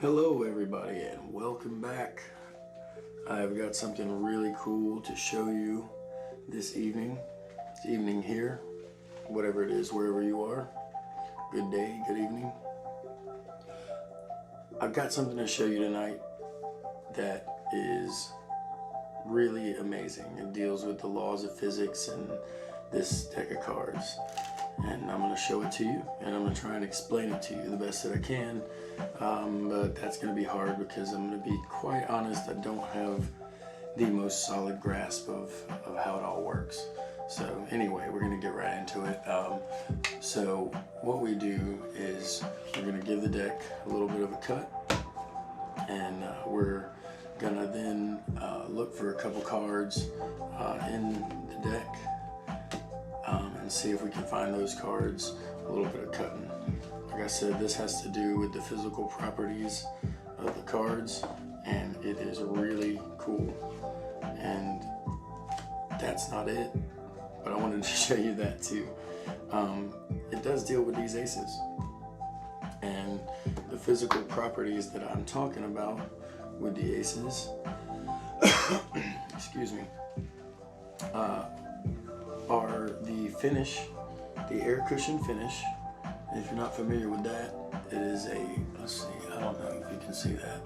Hello everybody and welcome back. I've got something really cool to show you this evening. It's evening here, whatever it is, wherever you are. Good day, good evening. I've got something to show you tonight that is really amazing. It deals with the laws of physics and this deck of cards. And I'm going to show it to you, and I'm going to try and explain it to you the best that I can, but that's going to be hard because I'm going to be quite honest, I don't have the most solid grasp of how it all works. So anyway, we're going to get right into it. So what we do is we're going to give the deck a little bit of a cut, and we're going to then look for a couple cards in the deck, and see if we can find those cards, a little bit of cutting. Like I said, this has to do with the physical properties of the cards, and it is really cool. And that's not it, but I wanted to show you that too. It does deal with these aces, and the physical properties that I'm talking about with the aces, excuse me, are the finish, the air cushion finish. And if you're not familiar with that, it is a, let's see, I don't know if you can see that,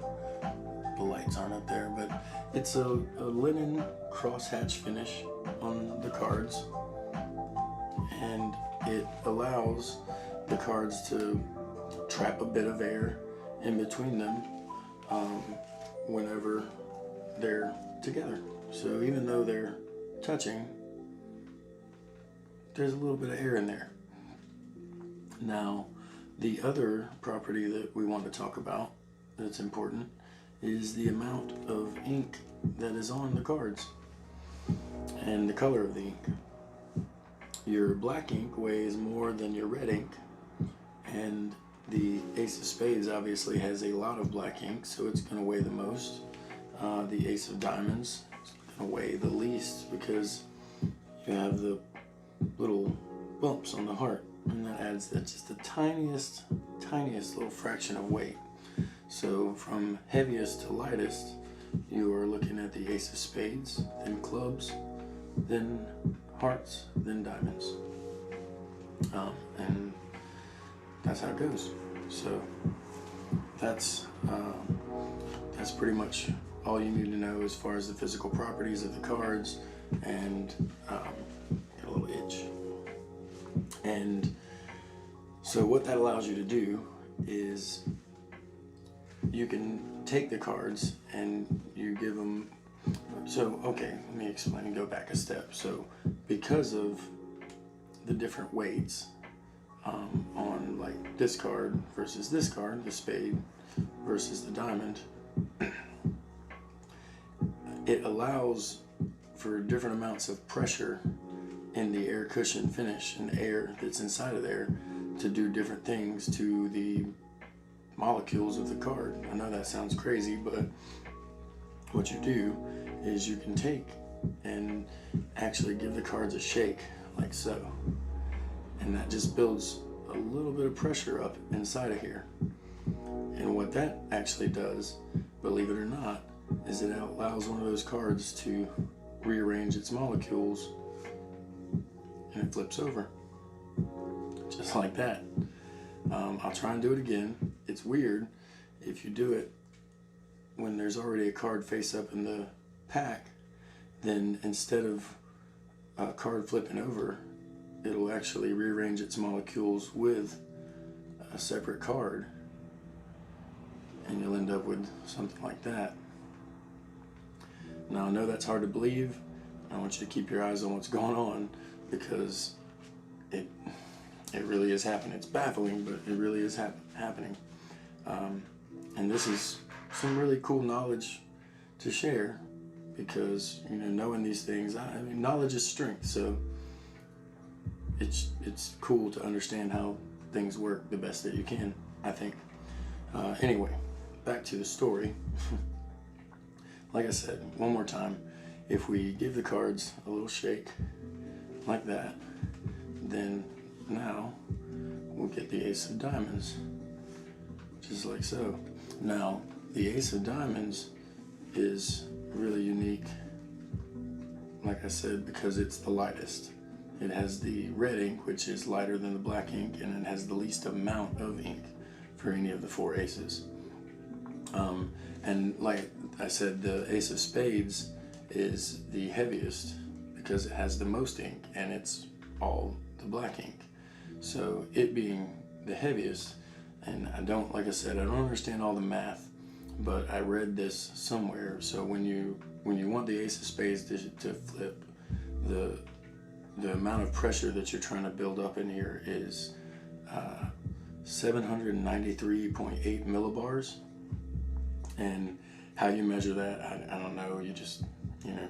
the lights aren't up there, but it's a linen crosshatch finish on the cards, and it allows the cards to trap a bit of air in between them whenever they're together. So even though they're touching, there's a little bit of air in there. Now, the other property that we want to talk about that's important is the amount of ink that is on the cards and the color of the ink. Your black ink weighs more than your red ink, and the Ace of Spades obviously has a lot of black ink, so it's going to weigh the most. The Ace of Diamonds is going to weigh the least because you have the little bumps on the heart, and that adds just the tiniest little fraction of weight. So from heaviest to lightest, you are looking at the Ace of Spades, then clubs, then hearts, then diamonds, and that's how it goes. So that's pretty much all you need to know as far as the physical properties of the cards. And a little itch. And so what that allows you to do is you can take the cards and you give them, so okay, let me explain and go back a step. So because of the different weights on like this card versus this card, the spade versus the diamond, it allows for different amounts of pressure in the air cushion finish and the air that's inside of there to do different things to the molecules of the card. I know that sounds crazy, but what you do is you can take and actually give the cards a shake like so, and that just builds a little bit of pressure up inside of here. And what that actually does, believe it or not, is it allows one of those cards to rearrange its molecules, and it flips over just like that. I'll try and do it again. It's weird if you do it when there's already a card face up in the pack, then instead of a card flipping over, it'll actually rearrange its molecules with a separate card, and you'll end up with something like that. Now I know that's hard to believe. I want you to keep your eyes on what's going on, because it really is happening. It's baffling, but it really is happening. And this is some really cool knowledge to share, because knowing these things, I mean, knowledge is strength. So it's cool to understand how things work the best that you can, I think. Anyway, back to the story. Like I said, one more time, if we give the cards a little shake like that, then now we'll get the Ace of Diamonds, just like so. Now, the Ace of Diamonds is really unique, like I said, because it's the lightest. It has the red ink, which is lighter than the black ink, and it has the least amount of ink for any of the 4 aces. And like I said, the Ace of Spades is the heaviest because it has the most ink, and it's all the black ink. So it being the heaviest, and like I said, I don't understand all the math, but I read this somewhere. So when you want the Ace of Spades to flip, the amount of pressure that you're trying to build up in here is 793.8 millibars. And how you measure that, I don't know. You just,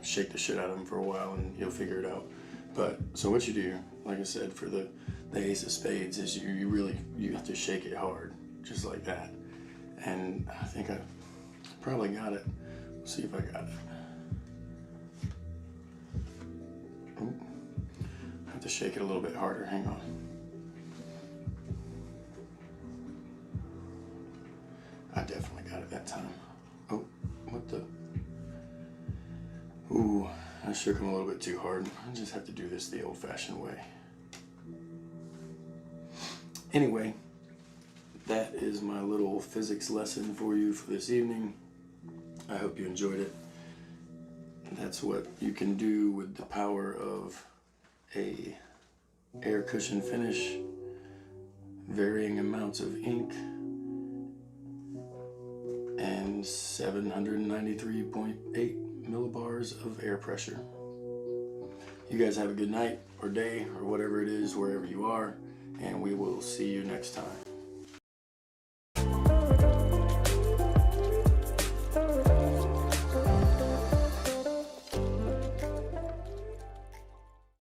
shake the shit out of them for a while and you'll figure it out. But so what you do, like I said, for the Ace of Spades is you have to shake it hard, just like that. And I think I probably got it. Let's see if I got it. Ooh. I have to shake it a little bit harder. Hang on. I definitely got it that time. Oh, what the? Ooh, I shook him a little bit too hard. I just have to do this the old-fashioned way. Anyway, that is my little physics lesson for you for this evening. I hope you enjoyed it. That's what you can do with the power of a air cushion finish, varying amounts of ink, and 793.8 millibars of air pressure. You guys have a good night or day or whatever it is, wherever you are, and we will see you next time.